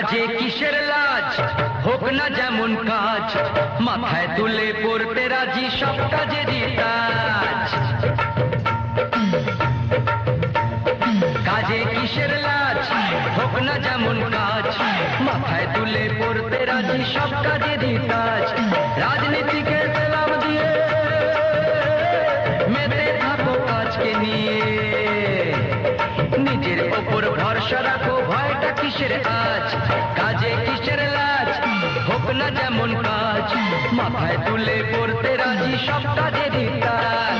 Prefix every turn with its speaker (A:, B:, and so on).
A: কাজে কিসের লাজ, হোক না যেমন কাজ, মাথায় তুলে পড়তে রাজি সব কাজেরই কাজ। কাজে কিসের লাজ, হোক না যেমন কাজ, মাথায় তুলে পড়তে রাজি সব কাজেরই কাজ। রাজনীতিকে সেলাম দিয়ে মেতে থাকো কাজকে নিয়ে, নিজের ওপর ভরসা রাখো, ভয়টা কিসের আজ। কাজে কিসের লাজ, হোক না যেমন কাজ, মাথায় তুলে পড়তে রাজি সব কাজেরই কাজ।